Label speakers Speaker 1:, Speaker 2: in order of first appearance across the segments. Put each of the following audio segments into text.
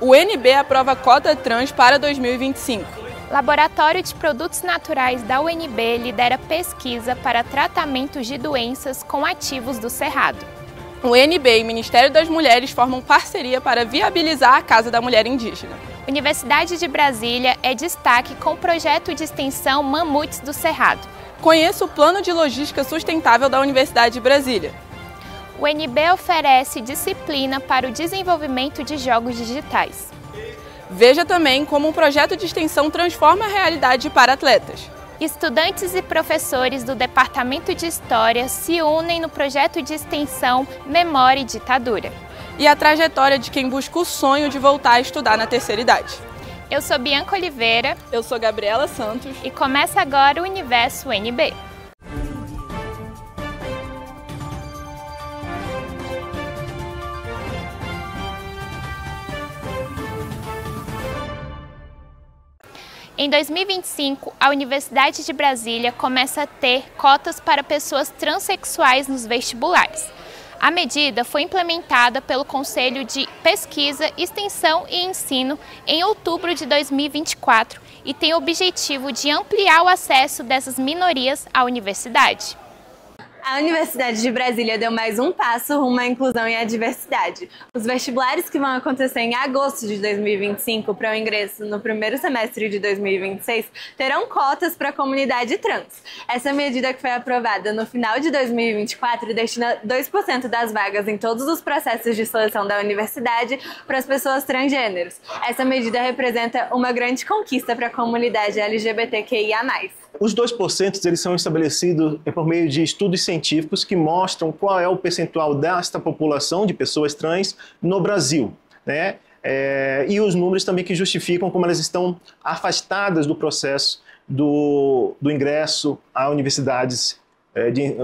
Speaker 1: O UNB aprova cota trans para 2025.
Speaker 2: Laboratório de Produtos Naturais da UNB lidera pesquisa para tratamentos de doenças com ativos do Cerrado.
Speaker 1: O UNB e o Ministério das Mulheres formam parceria para viabilizar a Casa da Mulher Indígena.
Speaker 2: Universidade de Brasília é destaque com o projeto de extensão Mamutes do Cerrado.
Speaker 1: Conheça o Plano de Logística Sustentável da Universidade de Brasília.
Speaker 2: O UNB oferece disciplina para o desenvolvimento de jogos digitais.
Speaker 1: Veja também como um projeto de extensão transforma a realidade para atletas.
Speaker 2: Estudantes e professores do Departamento de História se unem no projeto de extensão Memória e Ditadura.
Speaker 1: E a trajetória de quem busca o sonho de voltar a estudar na terceira idade.
Speaker 2: Eu sou Bianca Oliveira.
Speaker 1: Eu sou Gabriela Santos.
Speaker 2: E começa agora o Universo UNB. Em 2025, a Universidade de Brasília começa a ter cotas para pessoas transexuais nos vestibulares. A medida foi implementada pelo Conselho de Pesquisa, Extensão e Ensino em outubro de 2024 e tem o objetivo de ampliar o acesso dessas minorias à universidade.
Speaker 3: A Universidade de Brasília deu mais um passo rumo à inclusão e à diversidade. Os vestibulares que vão acontecer em agosto de 2025 para o ingresso no primeiro semestre de 2026 terão cotas para a comunidade trans. Essa medida que foi aprovada no final de 2024 destina 2% das vagas em todos os processos de seleção da universidade para as pessoas transgêneros. Essa medida representa uma grande conquista para a comunidade LGBTQIA+.
Speaker 4: Os 2% eles são estabelecidos por meio de estudos científicos que mostram qual é o percentual desta população de pessoas trans no Brasil, né? E os números também que justificam como elas estão afastadas do processo do ingresso a universidades,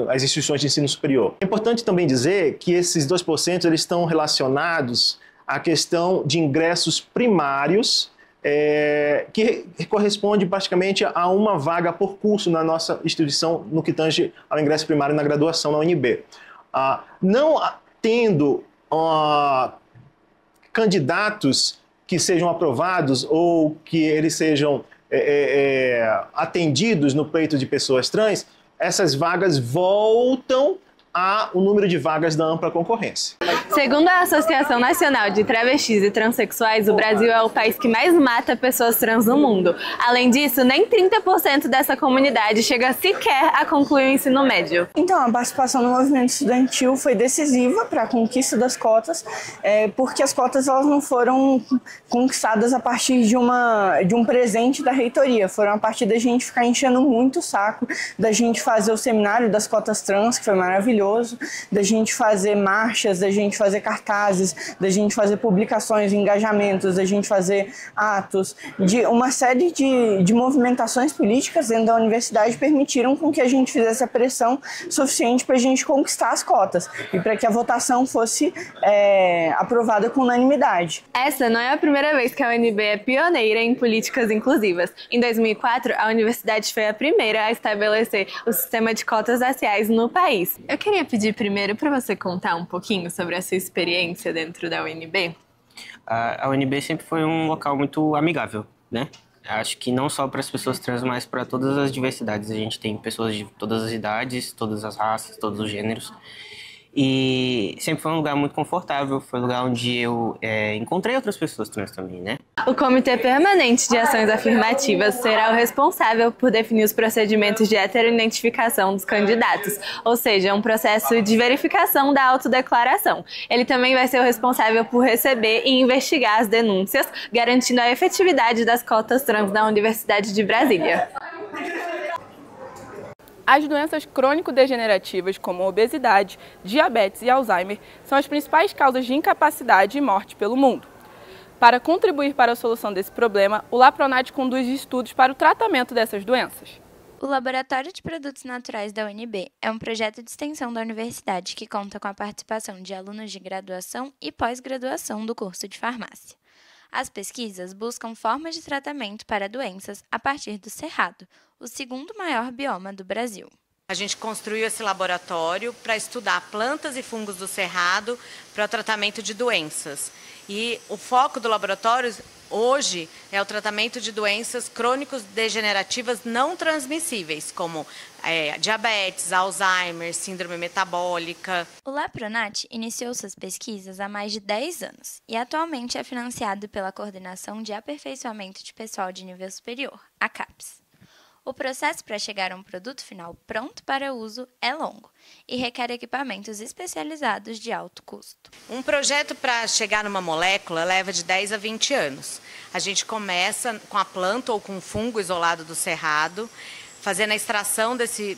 Speaker 4: às instituições de ensino superior. É importante também dizer que esses 2% eles estão relacionados à questão de ingressos primários, que corresponde praticamente a uma vaga por curso na nossa instituição no que tange ao ingresso primário na graduação na UNB. Não tendo candidatos que sejam aprovados ou que eles sejam atendidos no pleito de pessoas trans, essas vagas voltam o número de vagas da ampla concorrência.
Speaker 3: Segundo a Associação Nacional de Travestis e Transsexuais, o Brasil é o país que mais mata pessoas trans no mundo. Além disso, nem 30% dessa comunidade chega sequer a concluir o ensino médio.
Speaker 5: Então, a participação no movimento estudantil foi decisiva para a conquista das cotas, porque as cotas elas não foram conquistadas a partir de um presente da reitoria, foram a partir da gente ficar enchendo muito o saco, da gente fazer o seminário das cotas trans, que foi maravilhoso, da gente fazer marchas, da gente fazer cartazes, da gente fazer publicações, engajamentos, da gente fazer atos, de uma série de movimentações políticas dentro da universidade permitiram com que a gente fizesse a pressão suficiente para a gente conquistar as cotas e para que a votação fosse aprovada com unanimidade.
Speaker 3: Essa não é a primeira vez que a UNB é pioneira em políticas inclusivas. Em 2004, a universidade foi a primeira a estabelecer o sistema de cotas raciais no país. Eu queria pedir primeiro para você contar um pouquinho sobre a sua experiência dentro da UNB.
Speaker 6: A UNB sempre foi um local muito amigável, né? Acho que não só para as pessoas trans, mas para todas as diversidades. A gente tem pessoas de todas as idades, todas as raças, todos os gêneros. E sempre foi um lugar muito confortável, foi um lugar onde eu encontrei outras pessoas trans também, né?
Speaker 3: O Comitê Permanente de Ações Afirmativas será o responsável por definir os procedimentos de heteroidentificação dos candidatos, ou seja, um processo de verificação da autodeclaração. Ele também vai ser o responsável por receber e investigar as denúncias, garantindo a efetividade das cotas trans na Universidade de Brasília.
Speaker 1: As doenças crônico-degenerativas, como obesidade, diabetes e Alzheimer, são as principais causas de incapacidade e morte pelo mundo. Para contribuir para a solução desse problema, o LAPRONAD conduz estudos para o tratamento dessas doenças.
Speaker 7: O Laboratório de Produtos Naturais da UNB é um projeto de extensão da universidade que conta com a participação de alunos de graduação e pós-graduação do curso de farmácia. As pesquisas buscam formas de tratamento para doenças a partir do Cerrado, o segundo maior bioma do Brasil.
Speaker 8: A gente construiu esse laboratório para estudar plantas e fungos do cerrado para o tratamento de doenças. E o foco do laboratório hoje é o tratamento de doenças crônicos degenerativas não transmissíveis, como diabetes, Alzheimer, síndrome metabólica.
Speaker 7: O LAPRONAT iniciou suas pesquisas há mais de 10 anos e atualmente é financiado pela Coordenação de Aperfeiçoamento de Pessoal de Nível Superior, a CAPES. O processo para chegar a um produto final pronto para uso é longo e requer equipamentos especializados de alto custo.
Speaker 8: Um projeto para chegar numa molécula leva de 10 a 20 anos. A gente começa com a planta ou com um fungo isolado do cerrado, fazendo a extração desse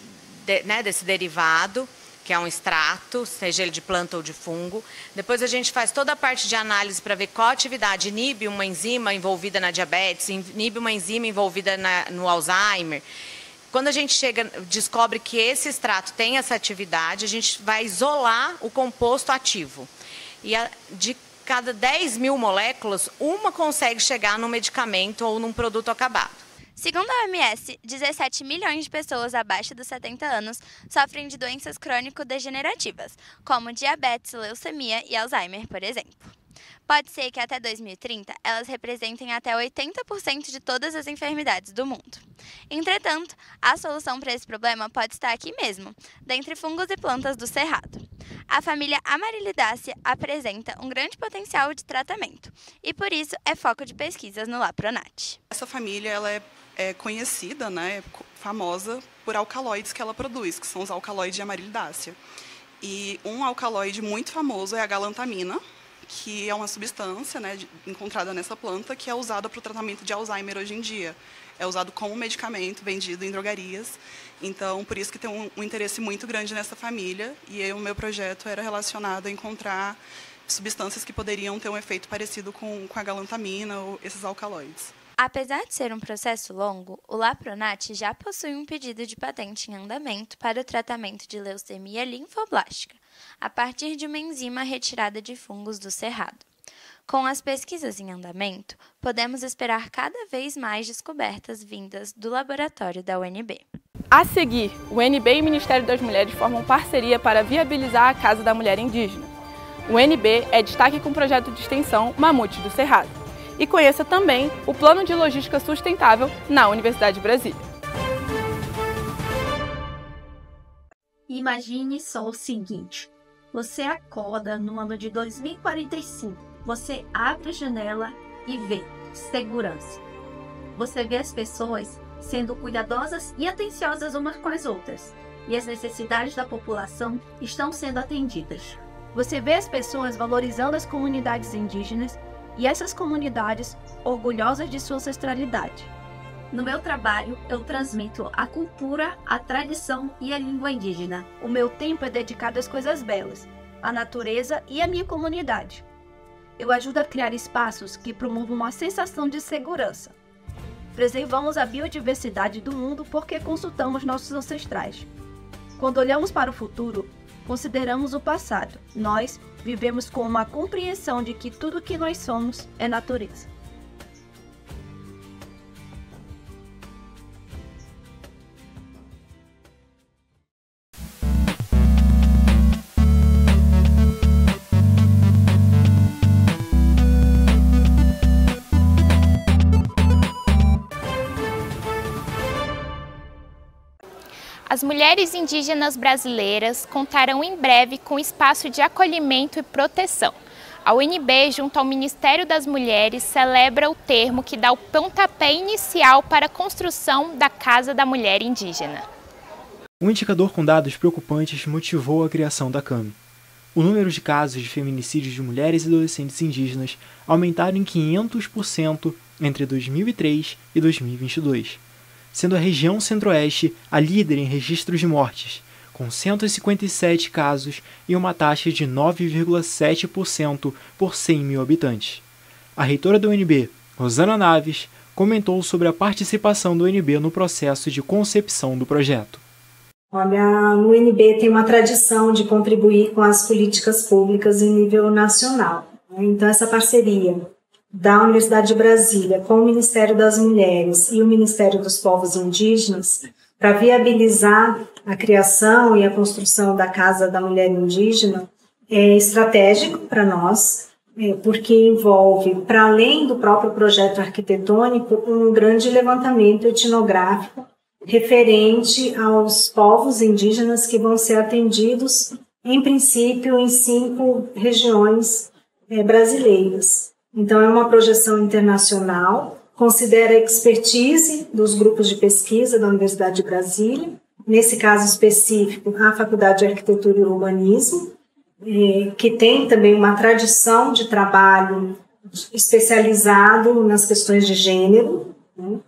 Speaker 8: derivado, que é um extrato, seja ele de planta ou de fungo. Depois a gente faz toda a parte de análise para ver qual atividade inibe uma enzima envolvida na diabetes, inibe uma enzima envolvida no Alzheimer. Quando a gente descobre que esse extrato tem essa atividade, a gente vai isolar o composto ativo. E de cada 10 mil moléculas, uma consegue chegar num medicamento ou num produto acabado.
Speaker 7: Segundo a OMS, 17 milhões de pessoas abaixo dos 70 anos sofrem de doenças crônico-degenerativas, como diabetes, leucemia e Alzheimer, por exemplo. Pode ser que até 2030 elas representem até 80% de todas as enfermidades do mundo. Entretanto, a solução para esse problema pode estar aqui mesmo, dentre fungos e plantas do cerrado. A família Amarilidaceae apresenta um grande potencial de tratamento e, por isso, é foco de pesquisas no LAPRONAT.
Speaker 9: Essa família ela é conhecida, né, famosa por alcaloides que ela produz, que são os alcaloides de Amarilidaceae. E um alcaloide muito famoso é a galantamina, que é uma substância, né, encontrada nessa planta que é usada para o tratamento de Alzheimer hoje em dia. É usado como medicamento vendido em drogarias. Então, por isso que tem um interesse muito grande nessa família. E o meu projeto era relacionado a encontrar substâncias que poderiam ter um efeito parecido com a galantamina ou esses alcaloides.
Speaker 7: Apesar de ser um processo longo, o LAPRONAT já possui um pedido de patente em andamento para o tratamento de leucemia linfoblástica, a partir de uma enzima retirada de fungos do cerrado. Com as pesquisas em andamento, podemos esperar cada vez mais descobertas vindas do laboratório da UNB.
Speaker 1: A seguir, o UNB e o Ministério das Mulheres formam parceria para viabilizar a Casa da Mulher Indígena. O UNB é destaque com o projeto de extensão Mamute do Cerrado. E conheça também o Plano de Logística Sustentável na Universidade de Brasília.
Speaker 10: Imagine só o seguinte, você acorda no ano de 2045, você abre a janela e vê segurança. Você vê as pessoas sendo cuidadosas e atenciosas umas com as outras, e as necessidades da população estão sendo atendidas. Você vê as pessoas valorizando as comunidades indígenas e essas comunidades orgulhosas de sua ancestralidade. No meu trabalho, eu transmito a cultura, a tradição e a língua indígena. O meu tempo é dedicado às coisas belas, à natureza e à minha comunidade. Eu ajudo a criar espaços que promovam uma sensação de segurança. Preservamos a biodiversidade do mundo porque consultamos nossos ancestrais. Quando olhamos para o futuro, consideramos o passado. Nós vivemos com uma compreensão de que tudo que nós somos é natureza.
Speaker 2: As mulheres indígenas brasileiras contarão em breve com espaço de acolhimento e proteção. A UNB, junto ao Ministério das Mulheres, celebra o termo que dá o pontapé inicial para a construção da Casa da Mulher Indígena.
Speaker 11: Um indicador com dados preocupantes motivou a criação da CAMI. O número de casos de feminicídios de mulheres e adolescentes indígenas aumentaram em 500% entre 2003 e 2022. Sendo a região centro-oeste a líder em registros de mortes, com 157 casos e uma taxa de 9,7% por 100 mil habitantes. A reitora da UNB, Rosana Naves, comentou sobre a participação do UNB no processo de concepção do projeto.
Speaker 12: Olha, no UNB tem uma tradição de contribuir com as políticas públicas em nível nacional. Então, essa parceria da Universidade de Brasília com o Ministério das Mulheres e o Ministério dos Povos Indígenas para viabilizar a criação e a construção da Casa da Mulher Indígena é estratégico para nós, porque envolve, para além do próprio projeto arquitetônico, um grande levantamento etnográfico referente aos povos indígenas que vão ser atendidos, em princípio, em 5 regiões brasileiras. Então, é uma projeção internacional, considera a expertise dos grupos de pesquisa da Universidade de Brasília, nesse caso específico, a Faculdade de Arquitetura e Urbanismo, que tem também uma tradição de trabalho especializado nas questões de gênero, né?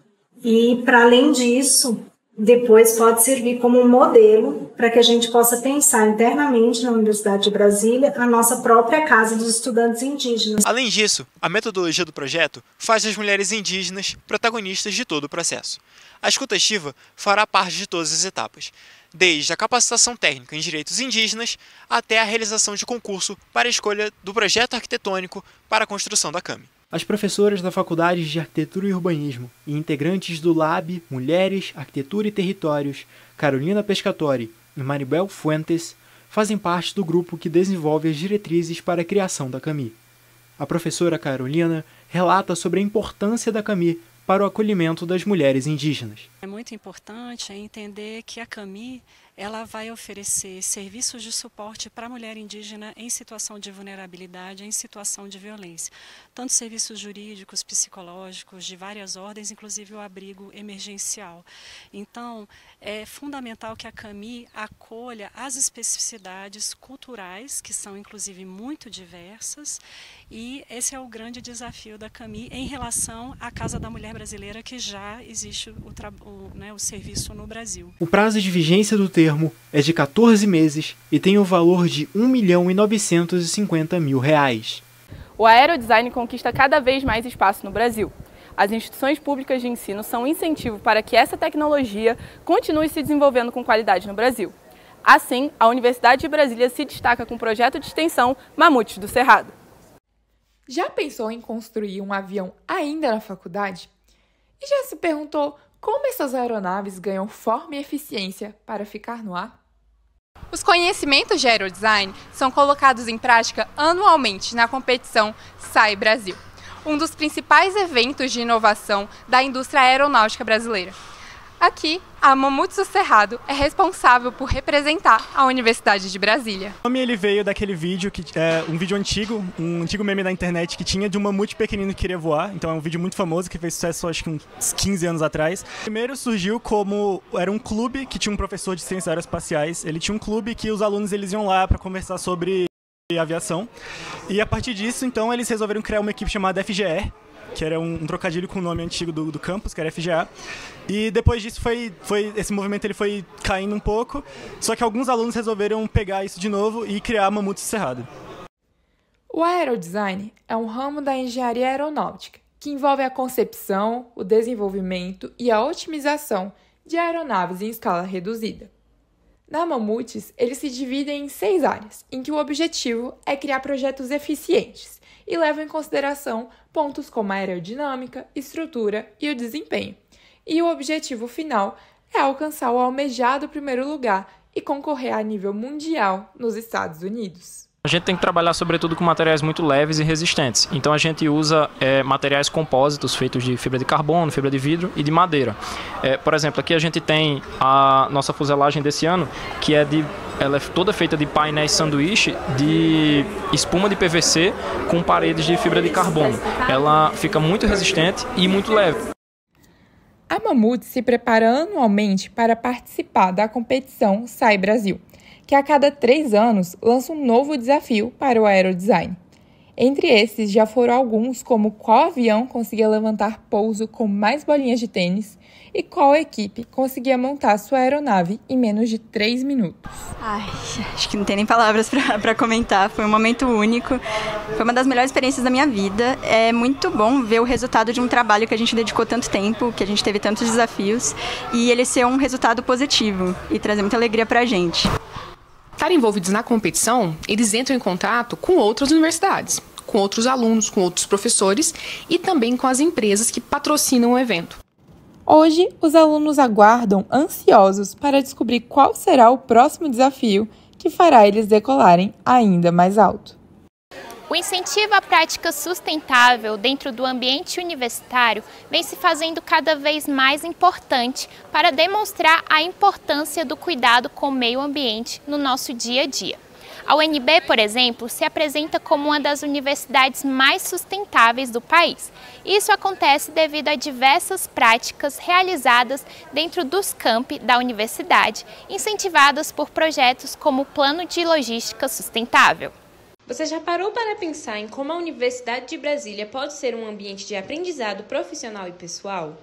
Speaker 12: E, para além disso, depois pode servir como um modelo para que a gente possa pensar internamente na Universidade de Brasília a nossa própria Casa dos Estudantes Indígenas.
Speaker 11: Além disso, a metodologia do projeto faz das mulheres indígenas protagonistas de todo o processo. A escuta ativa fará parte de todas as etapas, desde a capacitação técnica em direitos indígenas até a realização de concurso para a escolha do projeto arquitetônico para a construção da CAMI. As professoras da Faculdade de Arquitetura e Urbanismo e integrantes do LAB Mulheres, Arquitetura e Territórios, Carolina Pescatori e Maribel Fuentes, fazem parte do grupo que desenvolve as diretrizes para a criação da CAMI. A professora Carolina relata sobre a importância da CAMI para o acolhimento das mulheres indígenas.
Speaker 13: É muito importante entender que a CAMI ela vai oferecer serviços de suporte para a mulher indígena em situação de vulnerabilidade, em situação de violência. Tanto serviços jurídicos, psicológicos, de várias ordens, inclusive o abrigo emergencial. Então, é fundamental que a CAMI acolha as especificidades culturais, que são inclusive muito diversas, e esse é o grande desafio da CAMI em relação à Casa da Mulher Brasileira, que já existe o serviço no Brasil.
Speaker 11: O prazo de vigência do termo é de 14 meses e tem o valor de R$ 1.950.000.
Speaker 1: O aerodesign conquista cada vez mais espaço no Brasil. As instituições públicas de ensino são um incentivo para que essa tecnologia continue se desenvolvendo com qualidade no Brasil. Assim, a Universidade de Brasília se destaca com o projeto de extensão Mamutes do Cerrado.
Speaker 14: Já pensou em construir um avião ainda na faculdade? E já se perguntou como essas aeronaves ganham forma e eficiência para ficar no ar?
Speaker 15: Os conhecimentos de aerodesign são colocados em prática anualmente na competição SAI Brasil, um dos principais eventos de inovação da indústria aeronáutica brasileira. Aqui, a Mamutes do Cerrado é responsável por representar a Universidade de Brasília.
Speaker 16: O nome ele veio daquele vídeo, que é um vídeo antigo, um antigo meme da internet que tinha de um mamute pequenino que queria voar. Então é um vídeo muito famoso que fez sucesso acho que uns 15 anos atrás. Primeiro surgiu como era um clube que tinha um professor de ciências aeroespaciais. Ele tinha um clube que os alunos eles iam lá para conversar sobre aviação. E a partir disso, então, eles resolveram criar uma equipe chamada FGE, que era um trocadilho com o nome antigo do campus, que era FGA. E depois disso esse movimento ele foi caindo um pouco, só que alguns alunos resolveram pegar isso de novo e criar Mamutes do Cerrado.
Speaker 14: O aerodesign é um ramo da engenharia aeronáutica, que envolve a concepção, o desenvolvimento e a otimização de aeronaves em escala reduzida. Na Mamutes, eles se dividem em 6 áreas, em que o objetivo é criar projetos eficientes e levam em consideração pontos como a aerodinâmica, estrutura e o desempenho. E o objetivo final é alcançar o almejado primeiro lugar e concorrer a nível mundial nos Estados Unidos.
Speaker 17: A gente tem que trabalhar sobretudo com materiais muito leves e resistentes. Então a gente usa materiais compósitos feitos de fibra de carbono, fibra de vidro e de madeira. Por exemplo, aqui a gente tem a nossa fuselagem desse ano, que ela é toda feita de painéis sanduíche de espuma de PVC com paredes de fibra de carbono. Ela fica muito resistente e muito leve.
Speaker 14: A Mamutes se prepara anualmente para participar da competição SAI Brasil, que a cada 3 anos lança um novo desafio para o aerodesign. Entre esses já foram alguns como qual avião conseguia levantar pouso com mais bolinhas de tênis e qual equipe conseguia montar sua aeronave em menos de 3 minutos.
Speaker 18: Acho que não tem nem palavras para comentar, foi um momento único, foi uma das melhores experiências da minha vida. É muito bom ver o resultado de um trabalho que a gente dedicou tanto tempo, que a gente teve tantos desafios, e ele ser um resultado positivo e trazer muita alegria para a gente.
Speaker 19: Estar envolvidos na competição, eles entram em contato com outras universidades, com outros alunos, com outros professores e também com as empresas que patrocinam o evento.
Speaker 14: Hoje, os alunos aguardam ansiosos para descobrir qual será o próximo desafio que fará eles decolarem ainda mais alto.
Speaker 2: O incentivo à prática sustentável dentro do ambiente universitário vem se fazendo cada vez mais importante para demonstrar a importância do cuidado com o meio ambiente no nosso dia a dia. A UNB, por exemplo, se apresenta como uma das universidades mais sustentáveis do país. Isso acontece devido a diversas práticas realizadas dentro dos campi da universidade, incentivadas por projetos como o Plano de Logística Sustentável.
Speaker 20: Você já parou para pensar em como a Universidade de Brasília pode ser um ambiente de aprendizado profissional e pessoal?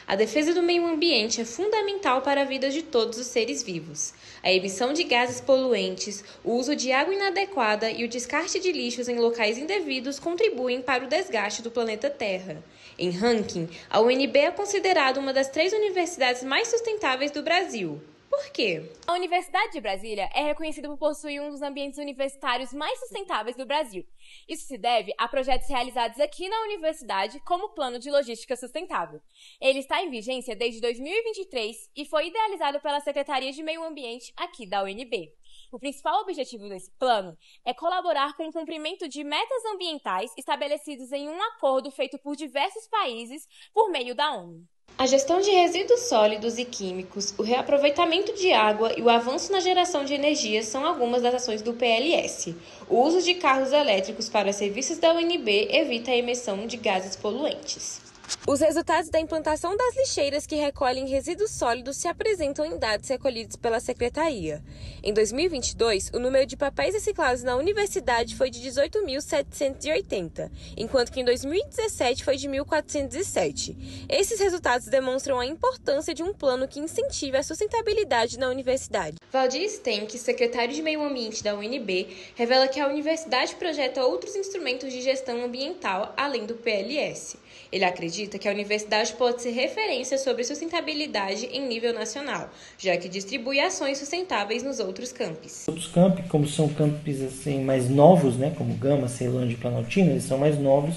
Speaker 20: A defesa do meio ambiente é fundamental para a vida de todos os seres vivos. A emissão de gases poluentes, o uso de água inadequada e o descarte de lixos em locais indevidos contribuem para o desgaste do planeta Terra. Em ranking, a UNB é considerada uma das 3 universidades mais sustentáveis do Brasil. Por quê?
Speaker 21: A Universidade de Brasília é reconhecida por possuir um dos ambientes universitários mais sustentáveis do Brasil. Isso se deve a projetos realizados aqui na universidade, como o Plano de Logística Sustentável. Ele está em vigência desde 2023 e foi idealizado pela Secretaria de Meio Ambiente aqui da UNB. O principal objetivo desse plano é colaborar com o cumprimento de metas ambientais estabelecidos em um acordo feito por diversos países por meio da ONU.
Speaker 20: A gestão de resíduos sólidos e químicos, o reaproveitamento de água e o avanço na geração de energia são algumas das ações do PLS. O uso de carros elétricos para serviços da UNB evita a emissão de gases poluentes.
Speaker 21: Os resultados da implantação das lixeiras que recolhem resíduos sólidos se apresentam em dados recolhidos pela Secretaria. Em 2022, o número de papéis reciclados na universidade foi de 18.780, enquanto que em 2017 foi de 1.407. Esses resultados demonstram a importância de um plano que incentive a sustentabilidade na universidade.
Speaker 20: Valdir Stenck, secretário de Meio Ambiente da UNB, revela que a universidade projeta outros instrumentos de gestão ambiental além do PLS. Ele acredita que a universidade pode ser referência sobre sustentabilidade em nível nacional, já que distribui ações sustentáveis nos outros campos.
Speaker 22: Outros campos, como são campos assim, mais novos, né, como Gama, Ceilândia e Planaltina, eles são mais novos,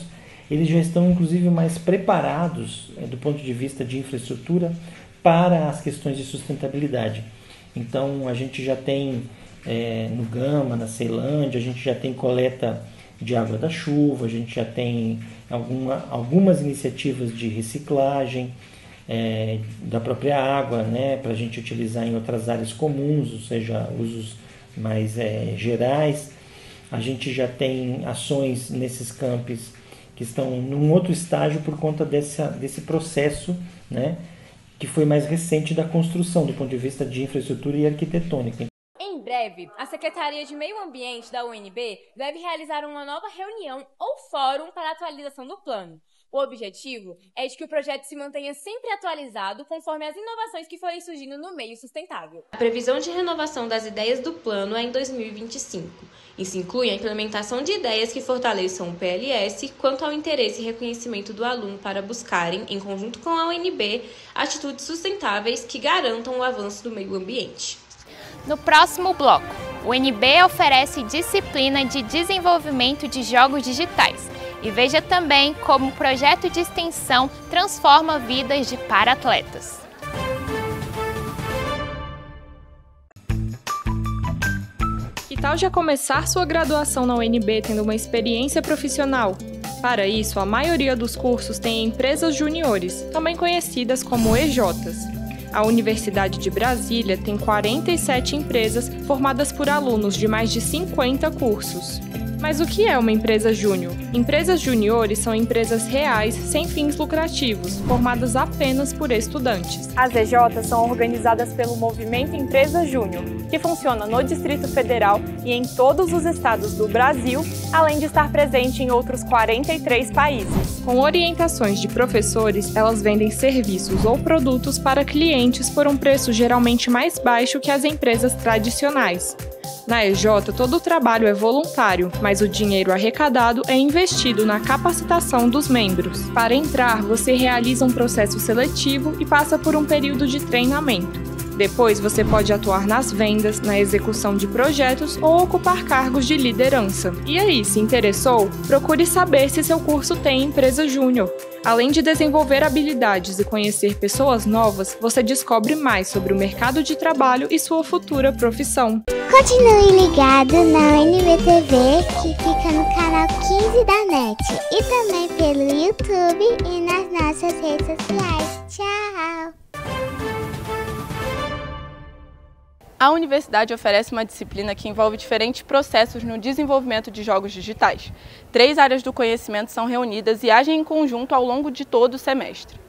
Speaker 22: eles já estão inclusive mais preparados do ponto de vista de infraestrutura para as questões de sustentabilidade. Então a gente já tem no Gama, na Ceilândia, a gente já tem coleta de água da chuva, a gente já tem algumas iniciativas de reciclagem da própria água, né, para a gente utilizar em outras áreas comuns, ou seja, usos mais gerais. A gente já tem ações nesses campos que estão num outro estágio por conta desse processo, né, que foi mais recente da construção, do ponto de vista de infraestrutura e arquitetônica.
Speaker 21: Em breve, a Secretaria de Meio Ambiente da UNB deve realizar uma nova reunião ou fórum para a atualização do plano. O objetivo é de que o projeto se mantenha sempre atualizado conforme as inovações que forem surgindo no meio sustentável.
Speaker 20: A previsão de renovação das ideias do plano é em 2025. Isso inclui a implementação de ideias que fortaleçam o PLS quanto ao interesse e reconhecimento do aluno para buscarem, em conjunto com a UNB, atitudes sustentáveis que garantam o avanço do meio ambiente.
Speaker 2: No próximo bloco, o UNB oferece disciplina de desenvolvimento de jogos digitais e veja também como o projeto de extensão transforma vidas de para-atletas.
Speaker 23: Que tal já começar sua graduação na UNB tendo uma experiência profissional? Para isso, a maioria dos cursos tem empresas juniores, também conhecidas como EJs. A Universidade de Brasília tem 47 empresas formadas por alunos de mais de 50 cursos. Mas o que é uma empresa júnior? Empresas juniores são empresas reais, sem fins lucrativos, formadas apenas por estudantes.
Speaker 1: As EJs são organizadas pelo Movimento Empresa Júnior, que funciona no Distrito Federal e em todos os estados do Brasil, além de estar presente em outros 43 países.
Speaker 23: Com orientações de professores, elas vendem serviços ou produtos para clientes por um preço geralmente mais baixo que as empresas tradicionais. Na EJ, todo o trabalho é voluntário, mas o dinheiro arrecadado é investido na capacitação dos membros. Para entrar, você realiza um processo seletivo e passa por um período de treinamento. Depois, você pode atuar nas vendas, na execução de projetos ou ocupar cargos de liderança. E aí, se interessou? Procure saber se seu curso tem empresa júnior. Além de desenvolver habilidades e conhecer pessoas novas, você descobre mais sobre o mercado de trabalho e sua futura profissão.
Speaker 4: Continue ligado na NBTV, que fica no canal 15 da NET, e também pelo YouTube e nas nossas redes sociais. Tchau!
Speaker 1: A universidade oferece uma disciplina que envolve diferentes processos no desenvolvimento de jogos digitais. 3 áreas do conhecimento são reunidas e agem em conjunto ao longo de todo o semestre.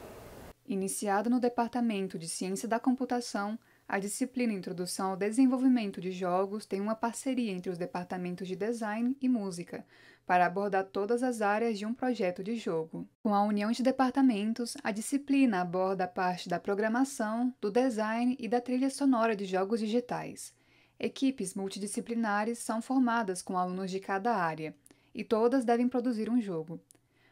Speaker 5: Iniciado no Departamento de Ciência da Computação, a disciplina Introdução ao Desenvolvimento de Jogos tem uma parceria entre os departamentos de Design e Música, para abordar todas as áreas de um projeto de jogo. Com a união de departamentos, a disciplina aborda a parte da programação, do design e da trilha sonora de jogos digitais. Equipes multidisciplinares são formadas com alunos de cada área, e todas devem produzir um jogo.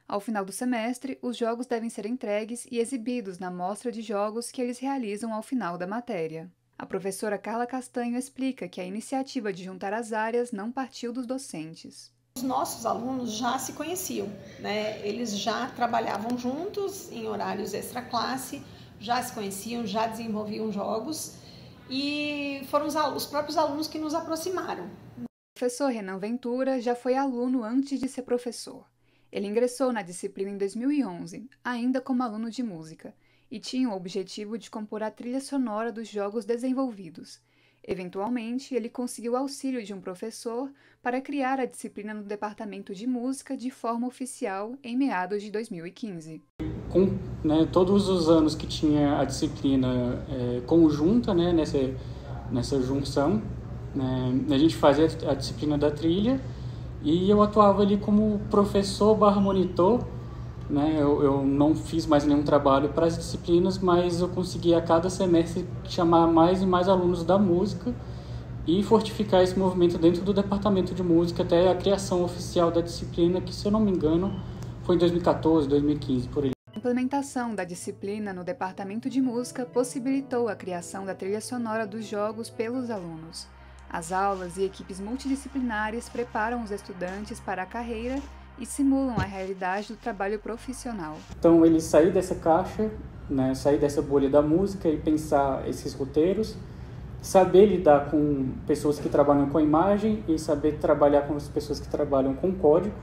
Speaker 5: Ao final do semestre, os jogos devem ser entregues e exibidos na mostra de jogos que eles realizam ao final da matéria. A professora Carla Castanho explica que a iniciativa de juntar as áreas não partiu dos docentes.
Speaker 6: Os nossos alunos já se conheciam, né? Eles já trabalhavam juntos em horários extra-classe, já se conheciam, já desenvolviam jogos e foram os próprios alunos que nos aproximaram.
Speaker 5: O professor Renan Ventura já foi aluno antes de ser professor. Ele ingressou na disciplina em 2011, ainda como aluno de música, e tinha o objetivo de compor a trilha sonora dos jogos desenvolvidos. Eventualmente, ele conseguiu auxílio de um professor para criar a disciplina no Departamento de Música de forma oficial em meados de 2015.
Speaker 24: Com todos os anos que tinha a disciplina conjunta, nessa junção, a gente fazia a disciplina da trilha e eu atuava ali como professor/monitor. Eu não fiz mais nenhum trabalho para as disciplinas, mas eu consegui a cada semestre chamar mais e mais alunos da música e fortificar esse movimento dentro do departamento de música até a criação oficial da disciplina, que, se eu não me engano, foi em 2014, 2015, por aí.
Speaker 5: A implementação da disciplina no departamento de música possibilitou a criação da trilha sonora dos jogos pelos alunos. As aulas e equipes multidisciplinares preparam os estudantes para a carreira e simulam a realidade do trabalho profissional.
Speaker 24: Então, ele sair dessa caixa, sair dessa bolha da música e pensar esses roteiros, saber lidar com pessoas que trabalham com imagem e saber trabalhar com as pessoas que trabalham com código,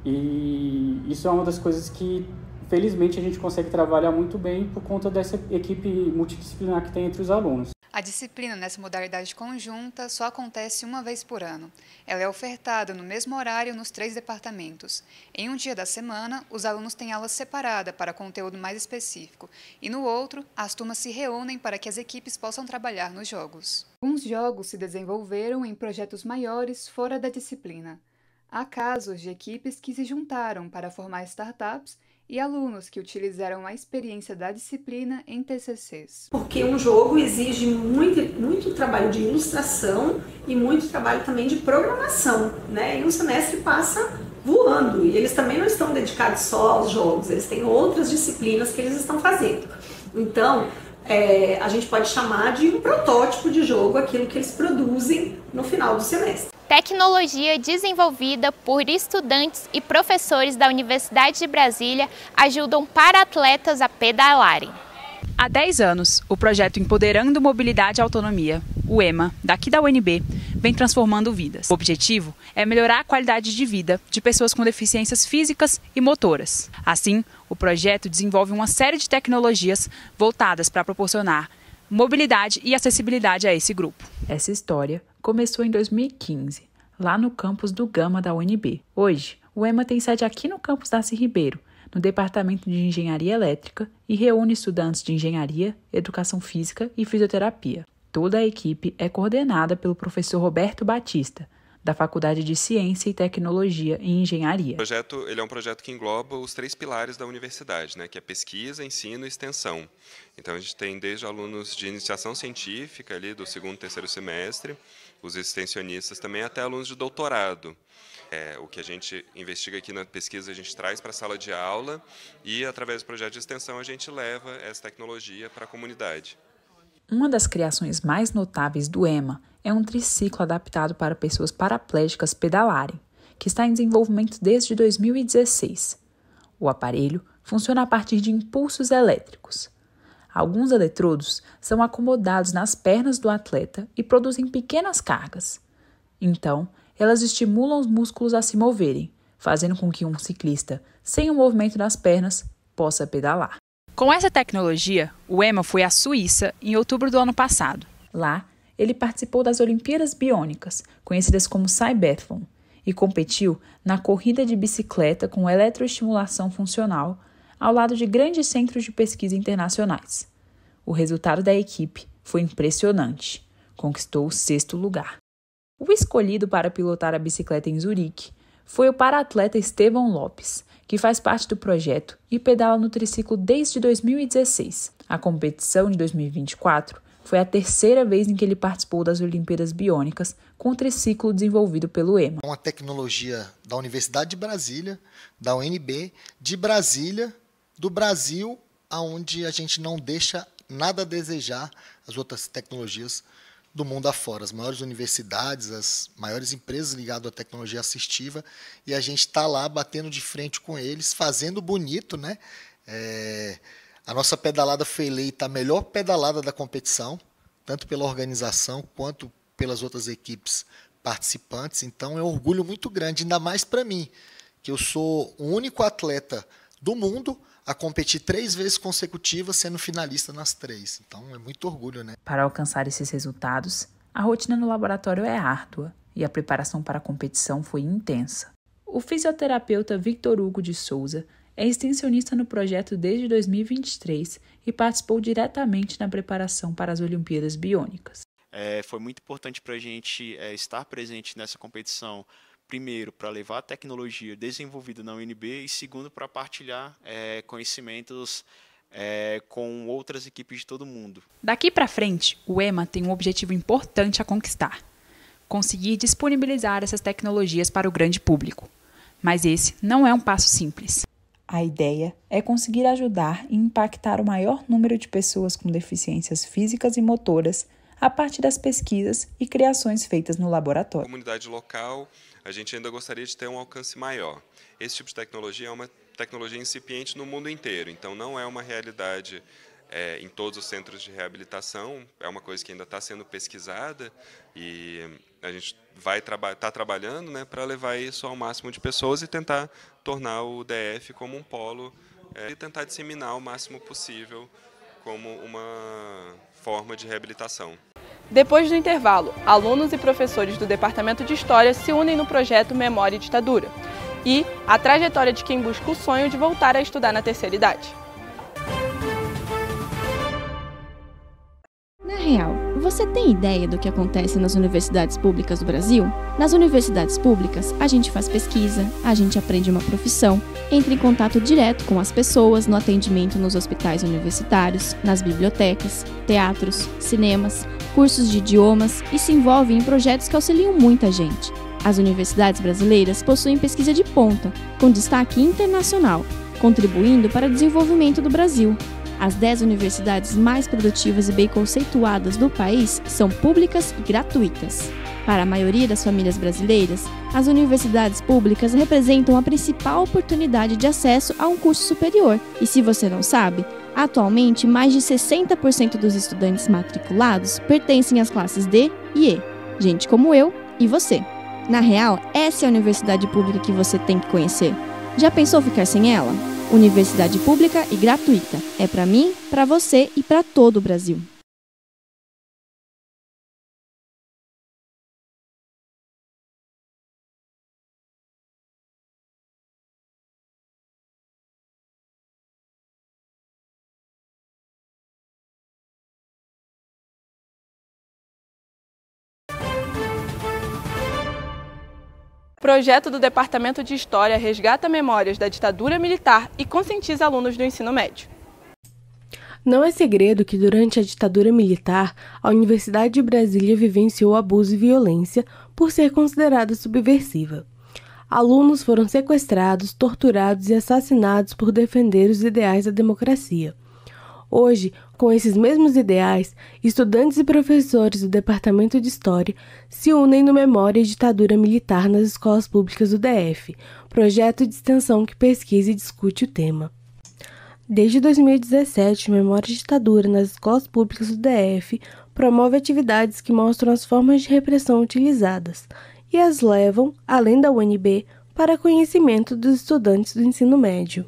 Speaker 24: E isso é uma das coisas que, felizmente, a gente consegue trabalhar muito bem por conta dessa equipe multidisciplinar que tem entre os alunos.
Speaker 5: A disciplina nessa modalidade conjunta só acontece uma vez por ano. Ela é ofertada no mesmo horário nos 3 departamentos. Em um dia da semana, os alunos têm aula separada para conteúdo mais específico, e no outro, as turmas se reúnem para que as equipes possam trabalhar nos jogos. Alguns jogos se desenvolveram em projetos maiores fora da disciplina. Há casos de equipes que se juntaram para formar startups e alunos que utilizaram a experiência da disciplina em TCCs.
Speaker 6: Porque um jogo exige muito trabalho de ilustração e muito trabalho também de programação, E um semestre passa voando, e eles também não estão dedicados só aos jogos, eles têm outras disciplinas que eles estão fazendo. Então, a gente pode chamar de um protótipo de jogo aquilo que eles produzem no final do semestre.
Speaker 2: Tecnologia desenvolvida por estudantes e professores da Universidade de Brasília ajudam para-atletas a pedalarem.
Speaker 25: Há 10 anos, o projeto Empoderando Mobilidade e Autonomia, o EMA, daqui da UNB, vem transformando vidas. O objetivo é melhorar a qualidade de vida de pessoas com deficiências físicas e motoras. Assim, o projeto desenvolve uma série de tecnologias voltadas para proporcionar mobilidade e acessibilidade a esse grupo.
Speaker 26: Essa história começou em 2015, lá no campus do Gama da UNB. Hoje, o EMA tem sede aqui no campus Darcy Ribeiro, no Departamento de Engenharia Elétrica, e reúne estudantes de Engenharia, Educação Física e Fisioterapia. Toda a equipe é coordenada pelo professor Roberto Batista, da Faculdade de Ciência e Tecnologia e Engenharia.
Speaker 27: O projeto é um projeto que engloba os 3 pilares da universidade, que é pesquisa, ensino e extensão. Então, a gente tem desde alunos de iniciação científica, ali do 2º, 3º semestre, os extensionistas também, até alunos de doutorado. O que a gente investiga aqui na pesquisa, a gente traz para a sala de aula e, através do projeto de extensão, a gente leva essa tecnologia para a comunidade.
Speaker 26: Uma das criações mais notáveis do EMA é um triciclo adaptado para pessoas paraplégicas pedalarem, que está em desenvolvimento desde 2016. O aparelho funciona a partir de impulsos elétricos. Alguns eletrodos são acomodados nas pernas do atleta e produzem pequenas cargas. Então, elas estimulam os músculos a se moverem, fazendo com que um ciclista, sem o movimento das pernas, possa pedalar.
Speaker 25: Com essa tecnologia, o Ema foi à Suíça em outubro do ano passado.
Speaker 26: Lá, ele participou das Olimpíadas Biônicas, conhecidas como Cybathlon, e competiu na corrida de bicicleta com eletroestimulação funcional, ao lado de grandes centros de pesquisa internacionais. O resultado da equipe foi impressionante. Conquistou o 6º lugar. O escolhido para pilotar a bicicleta em Zurique foi o para-atleta Estevão Lopes, que faz parte do projeto e pedala no triciclo desde 2016. A competição de 2024 foi a 3ª vez em que ele participou das Olimpíadas Biônicas com o triciclo desenvolvido pelo EMA.
Speaker 3: Uma tecnologia da Universidade de Brasília, da UNB, de Brasília, do Brasil, onde a gente não deixa nada a desejar as outras tecnologias do mundo afora, as maiores universidades, as maiores empresas ligadas à tecnologia assistiva, e a gente está lá batendo de frente com eles, fazendo bonito, né? A nossa pedalada foi eleita a melhor pedalada da competição, tanto pela organização quanto pelas outras equipes participantes. Então é um orgulho muito grande, ainda mais para mim, que eu sou o único atleta do mundo a competir 3 vezes consecutivas, sendo finalista nas 3. Então é muito orgulho, né?
Speaker 26: Para alcançar esses resultados, a rotina no laboratório é árdua e a preparação para a competição foi intensa. O fisioterapeuta Victor Hugo de Souza é extensionista no projeto desde 2023 e participou diretamente na preparação para as Olimpíadas Biônicas.
Speaker 7: Foi muito importante para a gente estar presente nessa competição, primeiro, para levar a tecnologia desenvolvida na UNB e, segundo, para partilhar conhecimentos com outras equipes de todo o mundo.
Speaker 25: Daqui para frente, o EMA tem um objetivo importante a conquistar: conseguir disponibilizar essas tecnologias para o grande público. Mas esse não é um passo simples.
Speaker 26: A ideia é conseguir ajudar e impactar o maior número de pessoas com deficiências físicas e motoras a partir das pesquisas e criações feitas no laboratório.
Speaker 27: Na comunidade local, a gente ainda gostaria de ter um alcance maior. Esse tipo de tecnologia é uma tecnologia incipiente no mundo inteiro, então não é uma realidade em todos os centros de reabilitação, é uma coisa que ainda está sendo pesquisada e a gente vai estar trabalhando, né, para levar isso ao máximo de pessoas e tentar tornar o DF como um polo e tentar disseminar o máximo possível como uma forma de reabilitação.
Speaker 1: Depois do intervalo, alunos e professores do Departamento de História se unem no projeto Memória e Ditadura e a trajetória de quem busca o sonho de voltar a estudar na terceira idade.
Speaker 8: Na real, você tem ideia do que acontece nas universidades públicas do Brasil? Nas universidades públicas, a gente faz pesquisa, a gente aprende uma profissão, entra em contato direto com as pessoas no atendimento nos hospitais universitários, nas bibliotecas, teatros, cinemas, cursos de idiomas e se envolve em projetos que auxiliam muita gente. As universidades brasileiras possuem pesquisa de ponta, com destaque internacional, contribuindo para o desenvolvimento do Brasil. As 10 universidades mais produtivas e bem conceituadas do país são públicas e gratuitas. Para a maioria das famílias brasileiras, as universidades públicas representam a principal oportunidade de acesso a um curso superior. E se você não sabe, atualmente mais de 60% dos estudantes matriculados pertencem às classes D e E, gente como eu e você. Na real, essa é a universidade pública que você tem que conhecer. Já pensou ficar sem ela? Universidade pública e gratuita. É para mim, para você e para todo o Brasil.
Speaker 1: O projeto do Departamento de História resgata memórias da ditadura militar e conscientiza alunos do ensino médio.
Speaker 9: Não é segredo que durante a ditadura militar, a Universidade de Brasília vivenciou abuso e violência por ser considerada subversiva. Alunos foram sequestrados, torturados e assassinados por defender os ideais da democracia. Hoje, Com esses mesmos ideais, estudantes e professores do Departamento de História se unem no Memória e Ditadura Militar nas Escolas Públicas do DF, projeto de extensão que pesquisa e discute o tema. Desde 2017, o Memória e Ditadura nas Escolas Públicas do DF promove atividades que mostram as formas de repressão utilizadas e as levam, além da UNB, para conhecimento dos estudantes do ensino médio.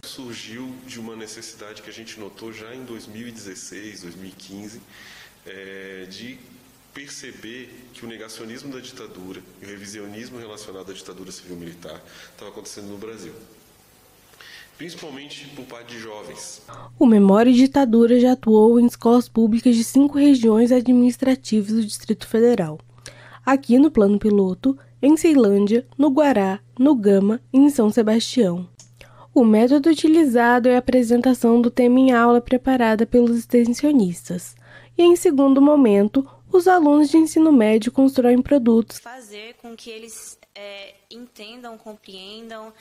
Speaker 10: Surgiu de uma necessidade que a gente notou já em 2016, 2015, de perceber que o negacionismo da ditadura e o revisionismo relacionado à ditadura civil-militar estava acontecendo no Brasil, principalmente por parte de jovens.
Speaker 9: O Memória e Ditadura já atuou em escolas públicas de 5 regiões administrativas do Distrito Federal. Aqui no Plano Piloto, em Ceilândia, no Guará, no Gama e em São Sebastião. O método utilizado é a apresentação do tema em aula preparada pelos extensionistas. E em segundo momento, os alunos de ensino médio constroem produtos.
Speaker 11: Fazer com que eles entendam, compreendam,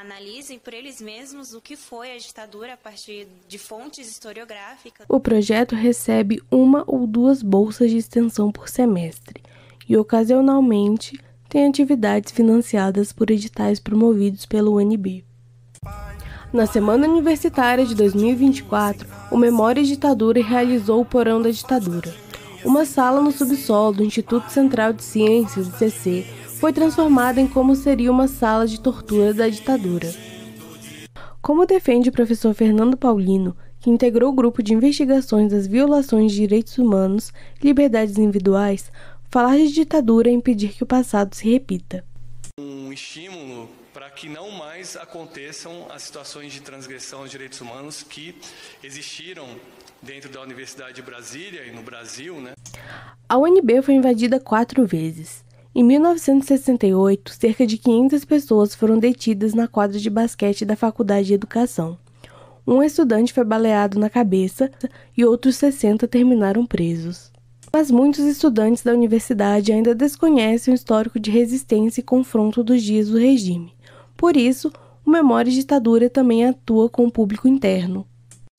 Speaker 11: analisem por eles mesmos o que foi a ditadura a partir de fontes historiográficas.
Speaker 9: O projeto recebe 1 ou 2 bolsas de extensão por semestre e, ocasionalmente, tem atividades financiadas por editais promovidos pelo UNB. Na Semana Universitária de 2024, o Memória e Ditadura realizou o Porão da Ditadura. Uma sala no subsolo do Instituto Central de Ciências, ICC, foi transformada em como seria uma sala de tortura da ditadura. Como defende o professor Fernando Paulino, que integrou o grupo de investigações das violações de direitos humanos e liberdades individuais, falar de ditadura é impedir que o passado se repita.
Speaker 12: Um estímulo para que não mais aconteçam as situações de transgressão aos direitos humanos que existiram dentro da Universidade de Brasília e no Brasil, né?
Speaker 9: A UNB foi invadida 4 vezes. Em 1968, cerca de 500 pessoas foram detidas na quadra de basquete da Faculdade de Educação. Um estudante foi baleado na cabeça e outros 60 terminaram presos. Mas muitos estudantes da universidade ainda desconhecem o histórico de resistência e confronto dos dias do regime. Por isso, o Memória e Ditadura também atua com o público interno.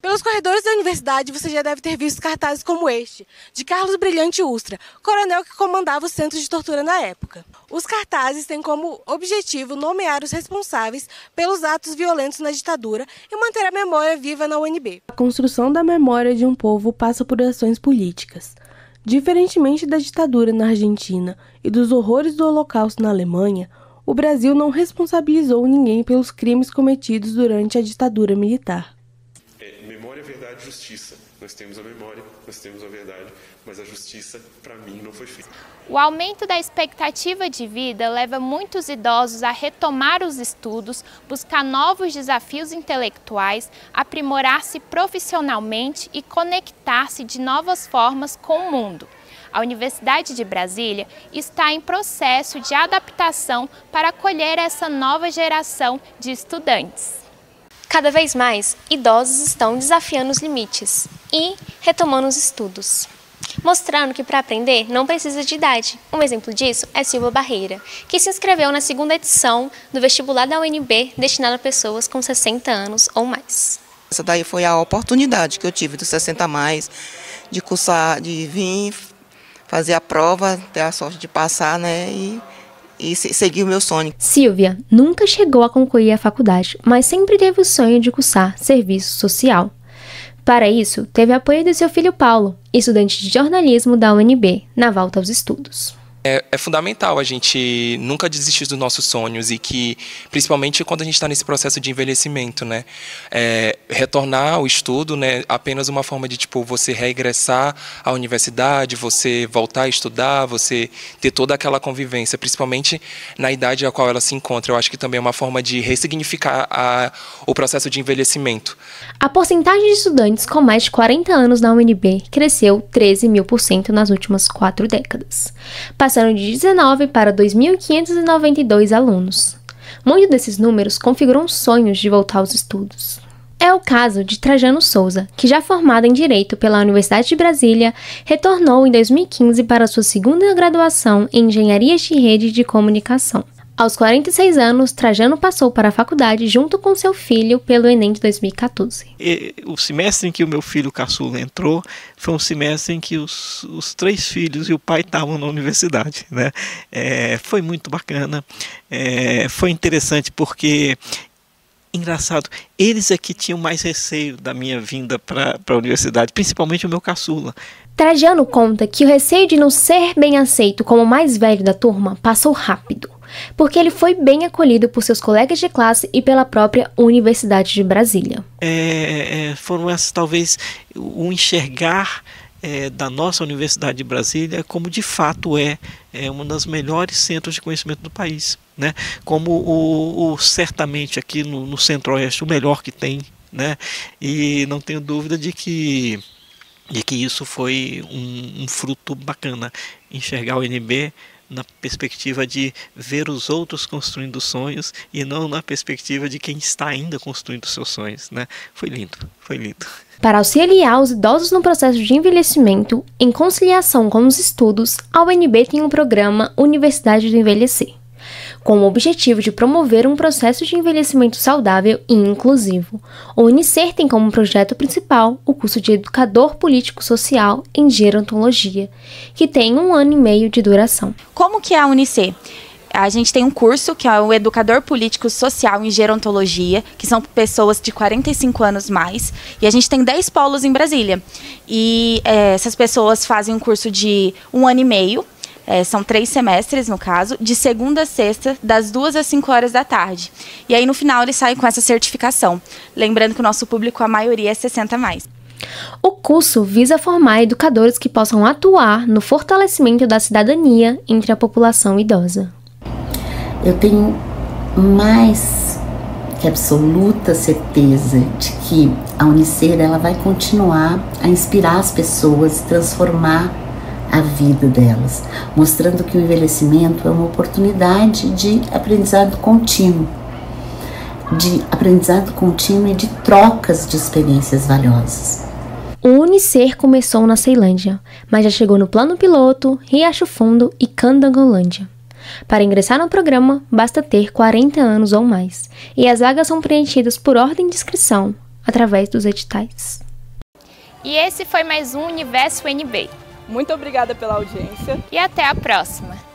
Speaker 13: Pelos corredores da universidade, você já deve ter visto cartazes como este, de Carlos Brilhante Ustra, coronel que comandava o centro de tortura na época. Os cartazes têm como objetivo nomear os responsáveis pelos atos violentos na ditadura e manter a memória viva na UNB.
Speaker 9: A construção da memória de um povo passa por ações políticas. Diferentemente da ditadura na Argentina e dos horrores do Holocausto na Alemanha, o Brasil não responsabilizou ninguém pelos crimes cometidos durante a ditadura militar.
Speaker 10: Memória, verdade e justiça. Nós temos a memória, nós temos a verdade, mas a justiça, para mim, não foi feita.
Speaker 2: O aumento da expectativa de vida leva muitos idosos a retomar os estudos, buscar novos desafios intelectuais, aprimorar-se profissionalmente e conectar-se de novas formas com o mundo. A Universidade de Brasília está em processo de adaptação para acolher essa nova geração de estudantes.
Speaker 21: Cada vez mais, idosos estão desafiando os limites e retomando os estudos, mostrando que para aprender não precisa de idade. Um exemplo disso é Silva Barreira, que se inscreveu na 2ª edição do vestibular da UNB destinado a pessoas com 60 anos ou mais.
Speaker 15: Essa daí foi a oportunidade que eu tive dos 60 a mais, de cursar, de vir fazer a prova, ter a sorte de passar, né, e seguir o meu sonho.
Speaker 21: Silvia nunca chegou a concluir a faculdade, mas sempre teve o sonho de cursar serviço social. Para isso, teve apoio de seu filho Paulo, estudante de jornalismo da UNB, na volta aos estudos.
Speaker 16: É fundamental a gente nunca desistir dos nossos sonhos e que, principalmente quando a gente está nesse processo de envelhecimento, né, retornar ao estudo, né, apenas uma forma de você regressar à universidade, você voltar a estudar, você ter toda aquela convivência, principalmente na idade a qual ela se encontra. Eu acho que também é uma forma de ressignificar o processo de envelhecimento.
Speaker 21: A porcentagem de estudantes com mais de 40 anos na UNB cresceu 13.000% nas últimas 4 décadas. Passando de 19 para 2.592 alunos. Muitos desses números configuram sonhos de voltar aos estudos. É o caso de Trajano Souza, que já formado em Direito pela Universidade de Brasília, retornou em 2015 para sua 2ª graduação em Engenharia de Rede de Comunicação.
Speaker 14: Aos 46 anos, Trajano passou para a faculdade junto com seu filho pelo Enem de 2014.
Speaker 17: O semestre em que o meu filho caçula entrou foi um semestre em que os 3 filhos e o pai estavam na universidade, né? Foi muito bacana, foi interessante porque, engraçado, eles é que tinham mais receio da minha vinda para a universidade, principalmente o meu caçula.
Speaker 14: Trajano conta que o receio de não ser bem aceito como o mais velho da turma passou rápido, porque ele foi bem acolhido por seus colegas de classe e pela própria Universidade de Brasília.
Speaker 17: Foram essas, talvez, o enxergar da nossa Universidade de Brasília como de fato é uma das melhores centros de conhecimento do país, né? Como certamente aqui no Centro-Oeste o melhor que tem, né? E não tenho dúvida de que isso foi um fruto bacana, enxergar o UNB na perspectiva de ver os outros construindo sonhos e não na perspectiva de quem está ainda construindo seus sonhos, né? Foi lindo, foi lindo.
Speaker 14: Para auxiliar os idosos no processo de envelhecimento, em conciliação com os estudos, a UNB tem um programa Universidade do Envelhecer, com o objetivo de promover um processo de envelhecimento saudável e inclusivo. O Unicer tem como projeto principal o curso de Educador Político Social em Gerontologia, que tem 1 ano e meio de duração.
Speaker 18: Como que é a Unicer? A gente tem um curso que é o Educador Político Social em Gerontologia, que são pessoas de 45 anos mais, e a gente tem 10 polos em Brasília. E essas pessoas fazem um curso de 1 ano e meio, são 3 semestres, no caso, de segunda a sexta, das 2 às 5 horas da tarde. E aí, no final, eles saem com essa certificação. Lembrando que o nosso público, a maioria, é 60 mais.
Speaker 14: O curso visa formar educadores que possam atuar no fortalecimento da cidadania entre a população idosa.
Speaker 19: Eu tenho mais que absoluta certeza de que a Unicer ela vai continuar a inspirar as pessoas, transformar a vida delas, mostrando que o envelhecimento é uma oportunidade de aprendizado contínuo e de trocas de experiências valiosas.
Speaker 14: O Unicer começou na Ceilândia, mas já chegou no Plano Piloto, Riacho Fundo e Candangolândia. Para ingressar no programa, basta ter 40 anos ou mais, e as vagas são preenchidas por ordem de inscrição, através dos editais.
Speaker 2: E esse foi mais um Universo UNB.
Speaker 1: Muito obrigada pela audiência
Speaker 2: e até a próxima!